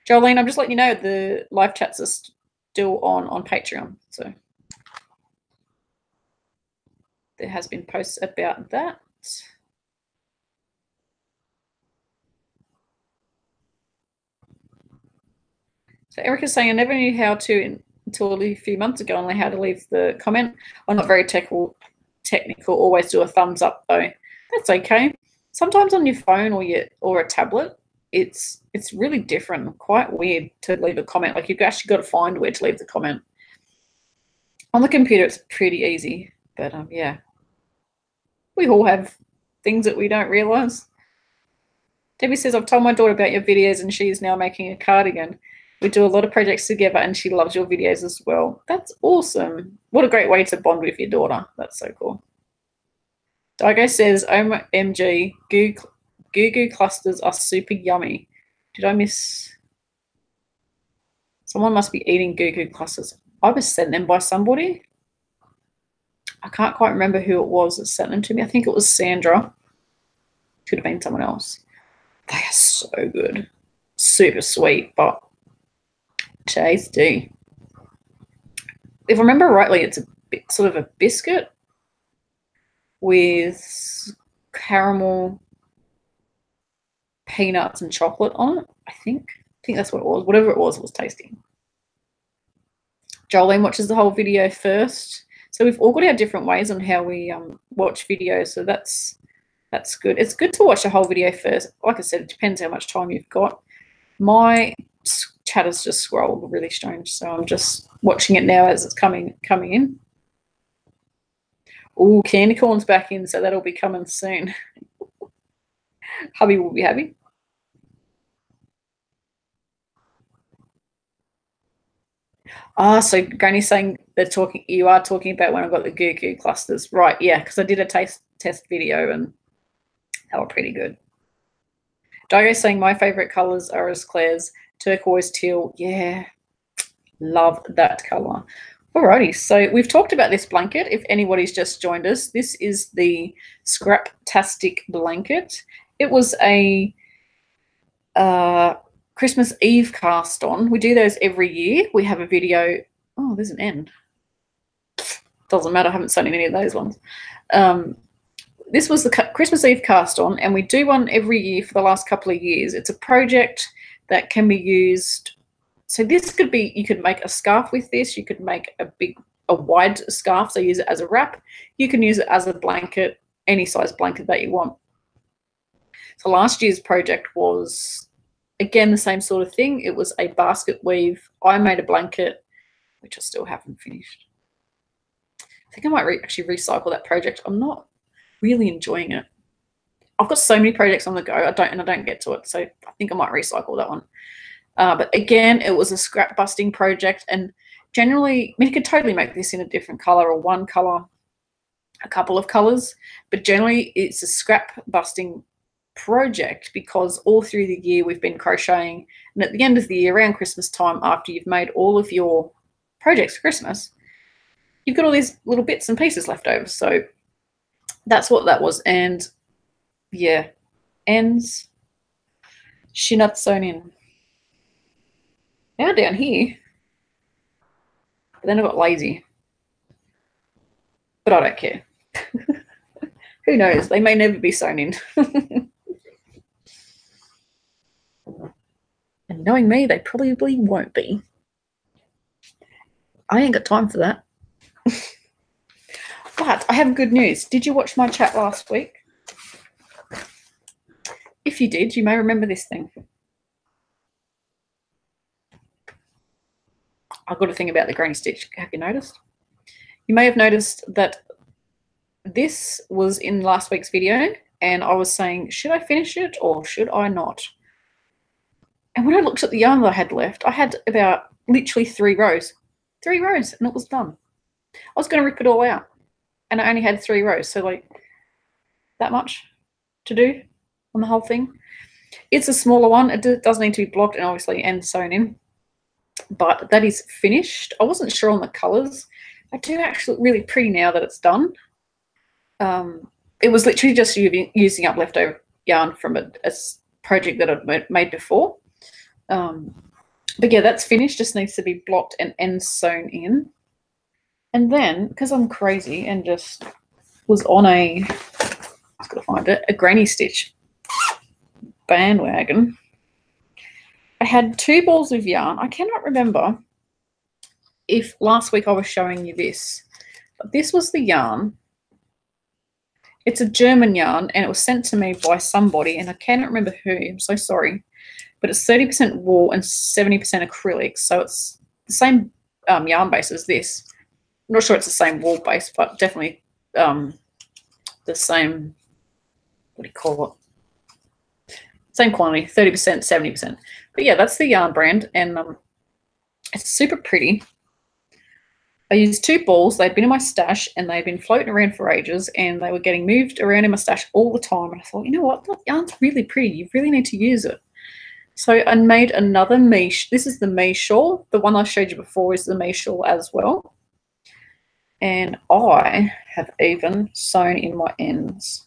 Jolene, I'm just letting you know the live chats are still on Patreon. So there has been posts about that. So Erica's saying, I never knew how to until a few months ago, only how to leave the comment. I'm not very technical. Always do a thumbs up though. That's okay. Sometimes on your phone or a tablet, it's really different. Quite weird to leave a comment. Like you've actually got to find where to leave the comment. On the computer, it's pretty easy, but yeah, we all have things that we don't realize. Debbie says, I've told my daughter about your videos and she is now making a cardigan. We do a lot of projects together and she loves your videos as well. That's awesome. What a great way to bond with your daughter. That's so cool. Daigo says, OMG, goo clusters are super yummy. Did I miss? Someone must be eating goo clusters. I was sent them by somebody. I can't quite remember who it was that sent them to me. I think it was Sandra. Could have been someone else. They are so good. Super sweet, but tasty. If I remember rightly, it's sort of a biscuit with caramel, peanuts, and chocolate on it, I think. I think that's what it was. Whatever it was tasty. Jolene watches the whole video first. So we've all got our different ways on how we watch videos. So that's That's good. It's good to watch the whole video first. Like I said, it depends how much time you've got. My chat has just scrolled really strange, so I'm just watching it now as it's coming in. Oh, candy corn's back in, so that'll be coming soon. Hubby will be happy. So Granny's saying you are talking about when I got the goo goo clusters. Right, yeah, because I did a test video and they were pretty good. Dio's saying my favourite colours are as Claire's, turquoise, teal. Yeah, love that colour. Alrighty, so we've talked about this blanket. If anybody's just joined us, this is the Scraptastic blanket. It was a Christmas Eve cast on. We do those every year. We have a video. Oh, there's an end. Doesn't matter. I haven't seen any of those ones. This was the Christmas Eve cast on, and we do one every year for the last couple of years. It's a project that can be used. So this could be, you could make a scarf with this. You could make a wide scarf, so use it as a wrap. You can use it as a blanket, any size blanket that you want. So last year's project was, again, the same sort of thing. It was a basket weave. I made a blanket, which I still haven't finished. I think I might actually recycle that project. I'm not really enjoying it. I've got so many projects on the go. I don't get to it. So I think I might recycle that one. But again, it was a scrap busting project, and generally, I mean, you could totally make this in a different color or one color, a couple of colors, but generally it's a scrap busting project because all through the year we've been crocheting, and at the end of the year, around Christmas time, after you've made all of your projects for Christmas, you've got all these little bits and pieces left over. So that's what that was. And yeah, ends, she not sewn in. Now down here, but then I got lazy. But I don't care. Who knows? They may never be sewn in. And knowing me, they probably won't be. I ain't got time for that. But I have good news. Did you watch my chat last week? If you did, you may remember this thing. I've got a thing about the granny stitch. Have you noticed? You may have noticed that this was in last week's video, and I was saying, should I finish it or should I not? And when I looked at the yarn that I had left, I had about literally 3 rows. 3 rows, and it was done. I was going to rip it all out, and I only had 3 rows. So, like, that much to do on the whole thing. It's a smaller one. It does need to be blocked and obviously and sewn in. But that is finished. I wasn't sure on the colours. I do actually look really pretty now that it's done. It was literally just using up leftover yarn from a project that I'd made before. But yeah, that's finished. Just needs to be blocked and end sewn in. And then, because I'm crazy and just was on I've got to find it, a granny stitch bandwagon, I had 2 balls of yarn. I cannot remember if last week I was showing you this, but this was the yarn. It's a German yarn, and it was sent to me by somebody, and I cannot remember who. I'm so sorry. But it's 30% wool and 70% acrylic, so it's the same yarn base as this. I'm not sure it's the same wool base, but definitely the same, what do you call it? Same quantity, 30%, 70%. But yeah, that's the yarn brand, and it's super pretty. I used 2 balls. They'd been in my stash, and they'd been floating around for ages, and they were getting moved around in my stash all the time. And I thought, you know what? That yarn's really pretty. You really need to use it. So I made another me. This is the me shawl. The one I showed you before is the me shawl as well. And I have even sewn in my ends.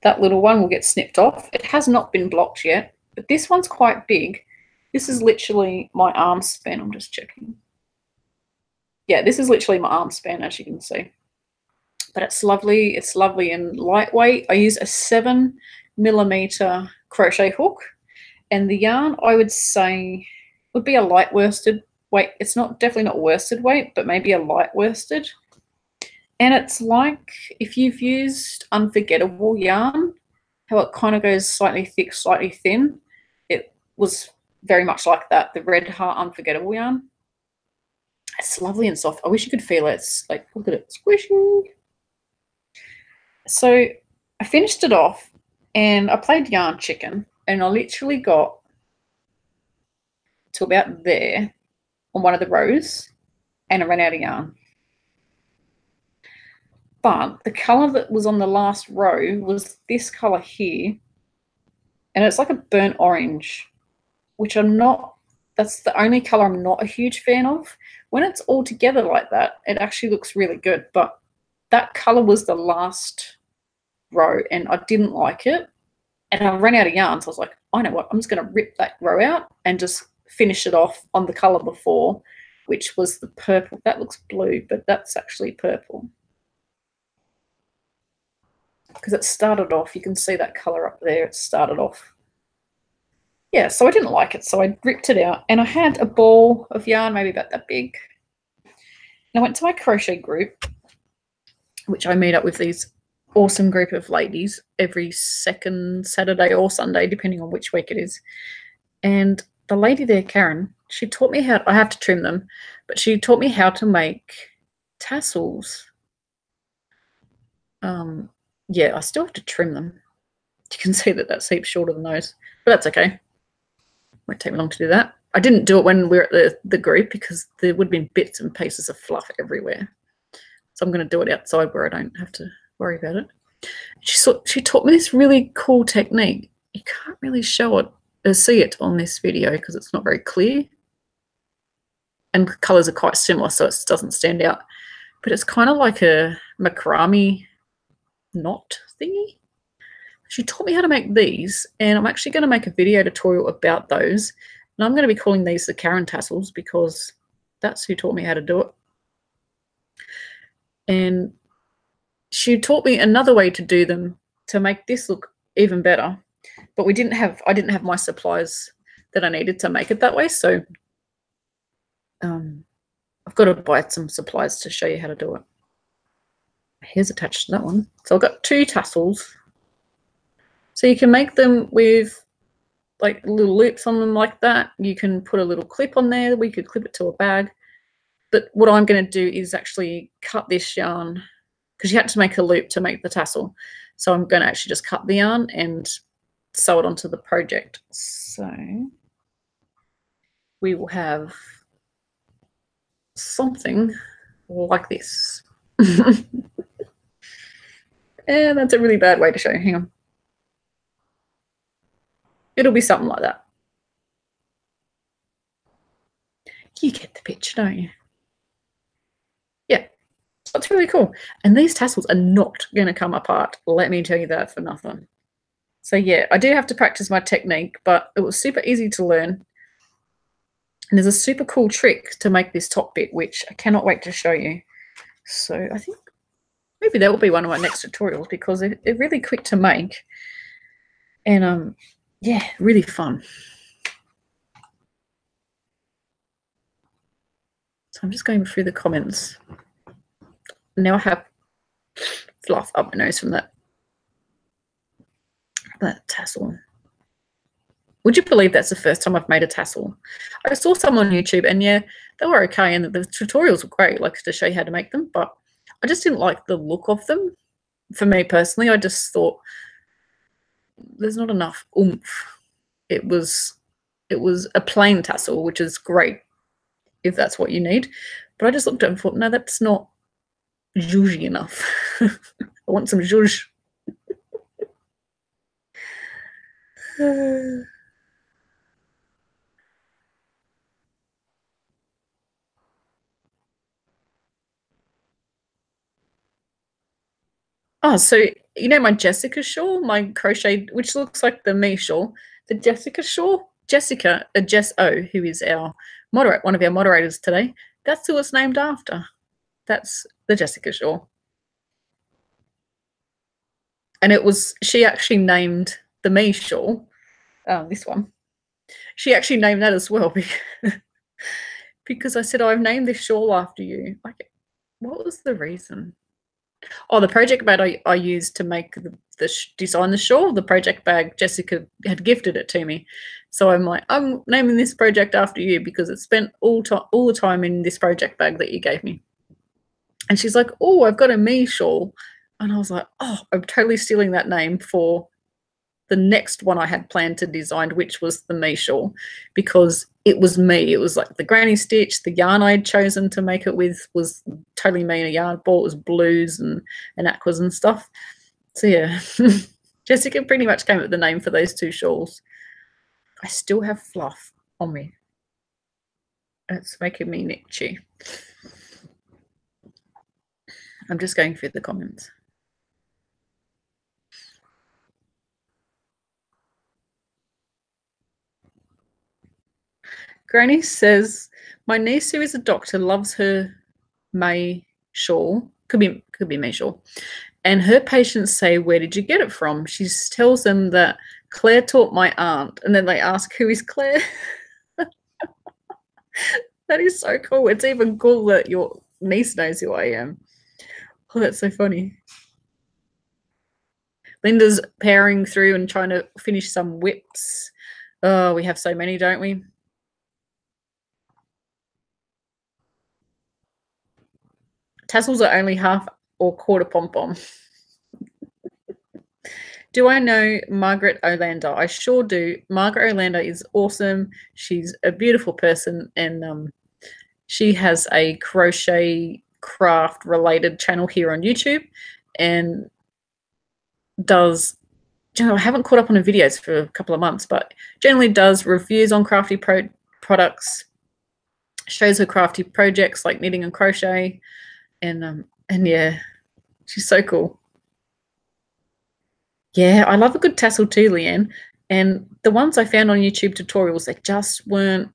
That little one will get snipped off. It has not been blocked yet, but this one's quite big. This is literally my arm span. I'm just checking. Yeah, this is literally my arm span, as you can see. But it's lovely. It's lovely and lightweight. I use a 7mm crochet hook, and the yarn, I would say, would be a light worsted weight. It's not definitely not worsted weight, but maybe a light worsted. And it's like if you've used Unforgettable yarn, how it kind of goes slightly thick, slightly thin. It was very much like that, the Red Heart Unforgettable yarn. It's lovely and soft. I wish you could feel it. It's like, look at it, squishing. So I finished it off and I played Yarn Chicken, and I literally got to about there on one of the rows and I ran out of yarn. But the colour that was on the last row was this colour here, and it's like a burnt orange, which I'm not, that's the only colour I'm not a huge fan of. When it's all together like that, it actually looks really good, but that colour was the last row and I didn't like it. And I ran out of yarn, so I was like, I know what, I'm just going to rip that row out and just finish it off on the colour before, which was the purple. That looks blue, but that's actually purple. Because it started off, you can see that colour up there, it started off. Yeah, so I didn't like it, so I ripped it out, and I had a ball of yarn, maybe about that big. And I went to my crochet group, which I meet up with these awesome group of ladies every second Saturday or Sunday, depending on which week it is. And the lady there, Karen, she taught me how, I have to trim them, but she taught me how to make tassels. Yeah, I still have to trim them. You can see that that's heaps shorter than those, but that's okay. Won't take me long to do that. I didn't do it when we were at the group because there would have been bits and pieces of fluff everywhere. So I'm going to do it outside where I don't have to worry about it. She taught me this really cool technique. You can't really show it or see it on this video because it's not very clear. And the colours are quite similar, so it doesn't stand out. But it's kind of like a macrame knot thingy. She taught me how to make these, and I'm actually going to make a video tutorial about those. And I'm going to be calling these the Karen tassels because that's who taught me how to do it. And she taught me another way to do them to make this look even better. But I didn't have my supplies that I needed to make it that way. So I've got to buy some supplies to show you how to do it. Here's attached to that one. So I've got 2 tassels. So you can make them with like little loops on them like that. You can put a little clip on there. We could clip it to a bag. But what I'm going to do is actually cut this yarn because you had to make a loop to make the tassel. So I'm going to actually just cut the yarn and sew it onto the project. So we will have something like this. And that's a really bad way to show you. Hang on. It'll be something like that. You get the picture, don't you? Yeah, that's really cool. And these tassels are not going to come apart. Let me tell you that for nothing. So yeah, I do have to practice my technique, but it was super easy to learn. And there's a super cool trick to make this top bit, which I cannot wait to show you. So I think maybe that will be one of my next tutorials because they're really quick to make. And yeah, really fun. So I'm just going through the comments. Now I have fluff up my nose from that tassel. Would you believe that's the first time I've made a tassel? I saw some on YouTube and yeah, they were okay and the tutorials were great, like to show you how to make them, but I just didn't like the look of them. For me personally, I just thought there's not enough oomph. It was a plain tassel, which is great if that's what you need. But I just looked at it and thought, no, that's not zhuzhy enough. I want some zhuzh. Oh, so you know my Jessica shawl, my crochet, which looks like the me shawl, the Jessica shawl, Jessica, Jess O, who is our one of our moderators today. That's who it's named after. That's the Jessica shawl. And she actually named the me shawl, this one. She actually named that as well because I said, oh, I've named this shawl after you. Like, what was the reason? Oh, the project bag I used to make design the shawl, the project bag, Jessica had gifted it to me. So I'm like, I'm naming this project after you because it spent all the time in this project bag that you gave me. And she's like, oh, I've got a me shawl. And I was like, oh, I'm totally stealing that name for the next one I had planned to design, which was the me shawl, because it was me. It was like the granny stitch. The yarn I'd chosen to make it with was totally me in a yarn ball. It was blues and aquas and stuff. So yeah, Jessica pretty much came up with the name for those two shawls. I still have fluff on me. It's making me itchy. I'm just going through the comments. Granny says, my niece who is a doctor loves her May shawl. Could be May shawl. And her patients say, where did you get it from? She tells them that Claire taught my aunt. And then they ask, who is Claire? That is so cool. It's even cool that your niece knows who I am. Oh, that's so funny. Linda's powering through and trying to finish some whips. Oh, we have so many, don't we? Tassels are only half or quarter pom-pom. Do I know Margaret Olander? I sure do. Margaret Olander is awesome. She's a beautiful person, and she has a crochet craft related channel here on YouTube, and does, you know, I haven't caught up on her videos for a couple of months, but generally does reviews on crafty products, shows her crafty projects like knitting and crochet, and yeah, she's so cool. Yeah, I love a good tassel too, Leanne. And the ones I found on YouTube tutorials, they just weren't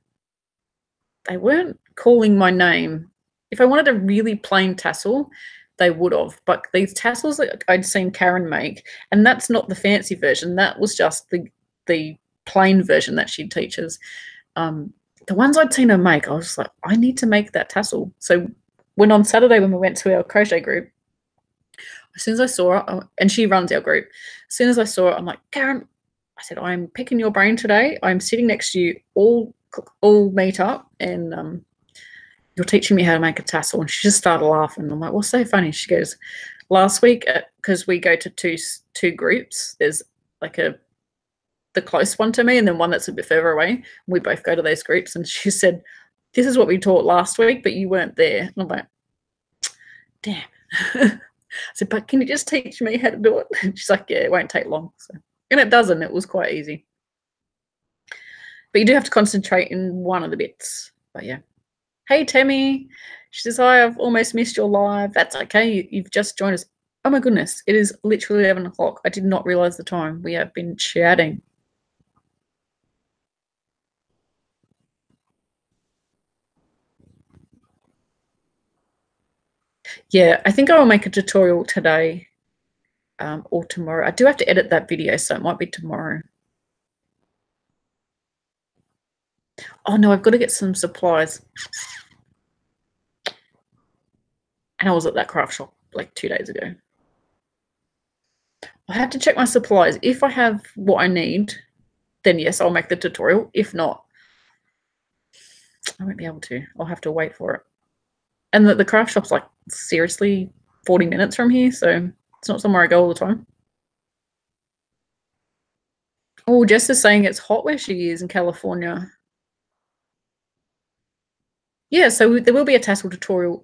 calling my name. If I wanted a really plain tassel, they would have. But these tassels that I'd seen Karen make, and that's not the fancy version, that was just the plain version that she teaches. The ones I'd seen her make, I was like, I need to make that tassel. So when on Saturday when we went to our crochet group, as soon as I saw her, and she runs our group, as soon as I saw her, I'm like, Karen, I said, I'm picking your brain today. I'm sitting next to you, all meet up, and you're teaching me how to make a tassel. And she just started laughing. I'm like, what's so funny? She goes, last week, because we go to two groups, there's like the close one to me and then one that's a bit further away. We both go to those groups. And she said, this is what we taught last week, but you weren't there. And I'm like, damn. I said, but can you just teach me how to do it? And she's like, yeah, it won't take long. So, and it doesn't. It was quite easy. But you do have to concentrate in one of the bits. But yeah. Hey, Tammy. She says, hi, I've almost missed your live. That's okay. You've just joined us. Oh, my goodness. It is literally 11 o'clock. I did not realize the time. We have been chatting. Yeah, I think I will make a tutorial today or tomorrow. I do have to edit that video, so it might be tomorrow. Oh, no, I've got to get some supplies. And I was at that craft shop like 2 days ago. I have to check my supplies. If I have what I need, then yes, I'll make the tutorial. If not, I won't be able to. I'll have to wait for it. And the craft shop's like seriously 40 minutes from here, so it's not somewhere I go all the time. Oh, Jess is saying it's hot where she is in California. Yeah, so there will be a tassel tutorial,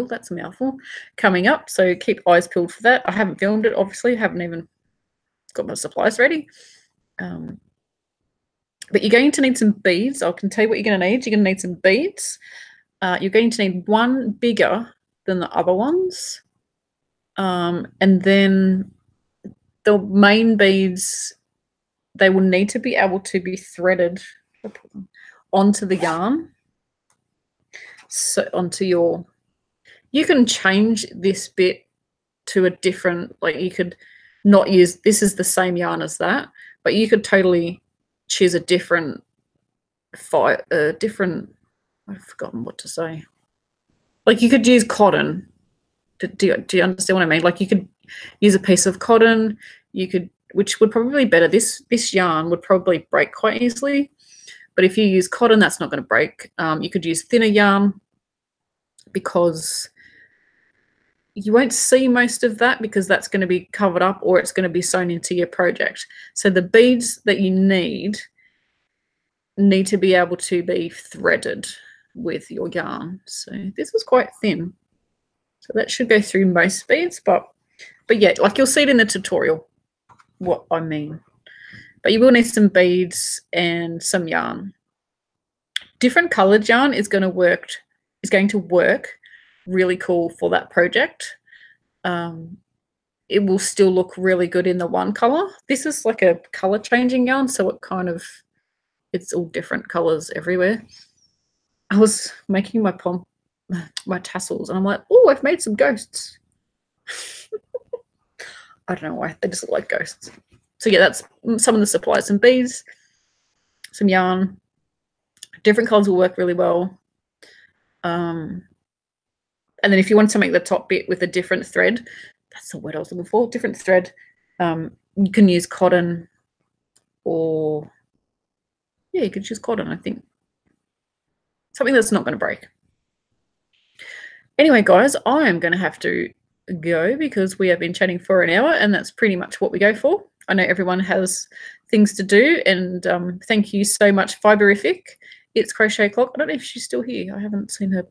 that's a mouthful, coming up, so keep eyes peeled for that. I haven't filmed it, obviously, haven't even got my supplies ready. But you're going to need some beads. I can tell you what you're going to need. You're going to need some beads. You're going to need one bigger than the other ones. And then the main beads, they will need to be able to be threaded onto the yarn. So onto your, you can change this bit to a different, like you could not use, this is the same yarn as that, but you could totally choose a different, I've forgotten what to say. Like you could use cotton Do you understand what I mean? Like you could use a piece of cotton, you could, which would probably be better. This yarn would probably break quite easily, but if you use cotton, that's not going to break. You could use thinner yarn because you won't see most of that because that's going to be covered up or it's going to be sewn into your project. So the beads that you need to be able to be threaded with your yarn. So this is quite thin. So that should go through most beads, but yeah, like you'll see it in the tutorial what I mean. But you will need some beads and some yarn. Different colored yarn is going to work really cool for that project. It will still look really good in the one color. This is like a color changing yarn, so it's all different colors everywhere. I was making my tassels and I'm like, oh, I've made some ghosts. I don't know why, they just look like ghosts. So yeah, that's some of the supplies. Some beads, some yarn. Different colors will work really well. And then if you want to make the top bit with a different thread, that's the word I was looking for, different thread, you can use cotton or, yeah, you could use cotton, I think. Something that's not going to break. Anyway, guys, I am going to have to go because we have been chatting for an hour and that's pretty much what we go for. I know everyone has things to do, and thank you so much, Fiberific. It's Crochet Clock. I don't know if she's still here. I haven't seen her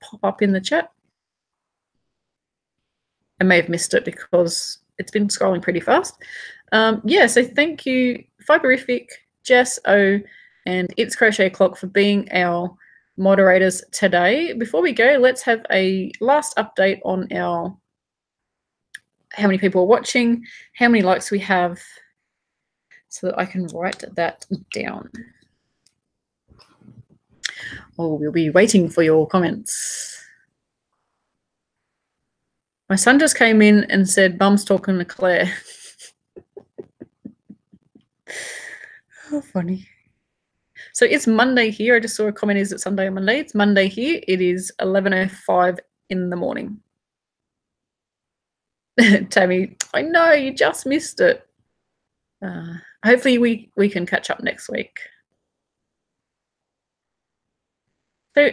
pop up in the chat. I may have missed it because it's been scrolling pretty fast. Yeah, so thank you, Fiberific, Jess O, and It's Crochet Clock for being our moderators today. Before we go, let's have a last update on how many people are watching, how many likes we have, so that I can write that down. Oh, we'll be waiting for your comments. My son just came in and said, Mum's talking to Claire. How funny. So it's Monday here. I just saw a comment, is it Sunday or Monday? It's Monday here. It is 11:05 in the morning. Tammy, I know, you just missed it. Hopefully we can catch up next week. So,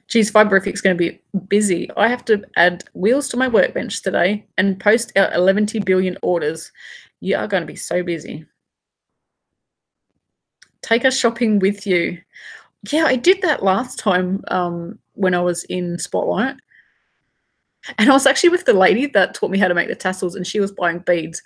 geez, Fiberific's going to be busy. I have to add wheels to my workbench today and post out 11 billion orders. You are going to be so busy. Take us shopping with you. Yeah, I did that last time when I was in Spotlight. And I was actually with the lady that taught me how to make the tassels, and she was buying beads.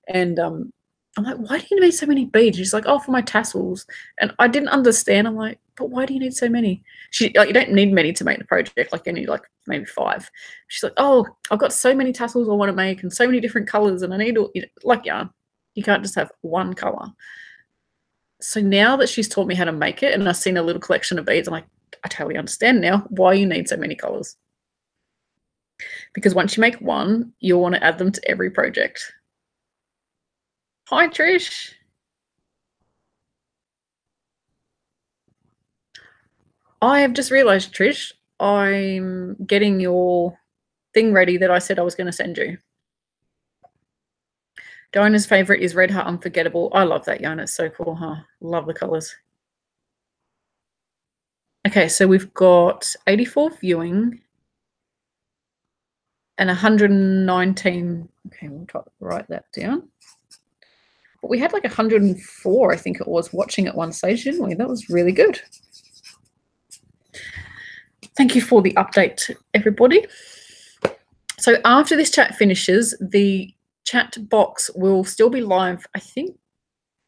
And I'm like, why do you need so many beads? She's like, oh, for my tassels. And I didn't understand. I'm like, but why do you need so many? You don't need many to make the project, like you need like maybe 5. She's like, oh, I've got so many tassels I want to make and so many different colors, and I need like yarn. You can't just have one color. So now that she's taught me how to make it and I've seen a little collection of beads, I'm like, I totally understand now why you need so many colors. Because once you make one, you'll want to add them to every project. Hi, Trish. I have just realized, Trish, I'm getting your thing ready that I said I was going to send you. Diana's favorite is Red Heart Unforgettable. I love that yarn. It's so cool, huh? Love the colors. Okay, so we've got 84 viewing and 119. Okay, we'll write that down. But we had like 104, I think it was, watching at one stage, didn't we? That was really good. Thank you for the update, everybody. So after this chat finishes, the chat box will still be live. I think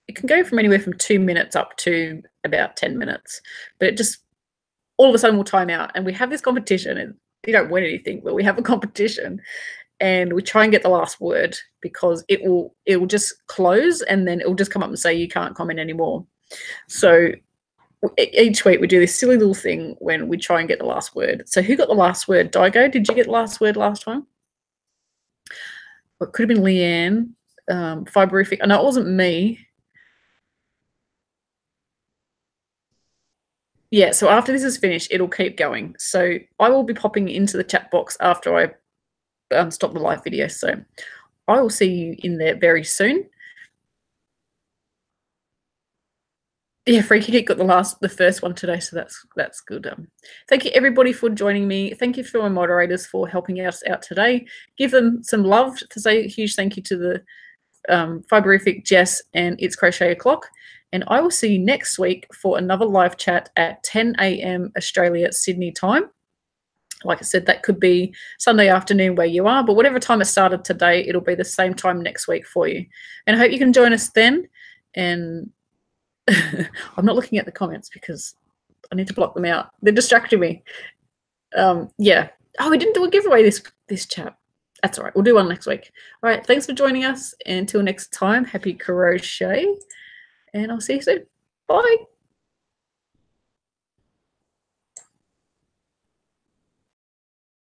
it can go from anywhere from 2 minutes up to about 10 minutes, but it just all of a sudden will time out. And we have this competition, and you don't win anything, but we have a competition, and we try and get the last word because it will just close, and then it will just come up and say you can't comment anymore. So each week we do this silly little thing when we try and get the last word. So who got the last word? Daigo, did you get the last word last time? Well, it could have been Leanne, Fiberific. I know it wasn't me. yeah, so after this is finished, it'll keep going. So I will be popping into the chat box after I stop the live video. So I will see you in there very soon. Yeah, Freaky Geek got the first one today, so that's good. Thank you everybody for joining me. Thank you for my moderators for helping us out today. Give them some love. To say a huge thank you to the Fiberific, Jess, and It's Crochet O'Clock. And I will see you next week for another live chat at 10 a.m. Australia Sydney time. Like I said, that could be Sunday afternoon where you are, but whatever time it started today, it'll be the same time next week for you. And I hope you can join us then. And I'm not looking at the comments because I need to block them out. They're distracting me. Yeah. Oh, we didn't do a giveaway this chat. That's all right. We'll do one next week. All right. Thanks for joining us. And until next time, happy crochet. And I'll see you soon. Bye.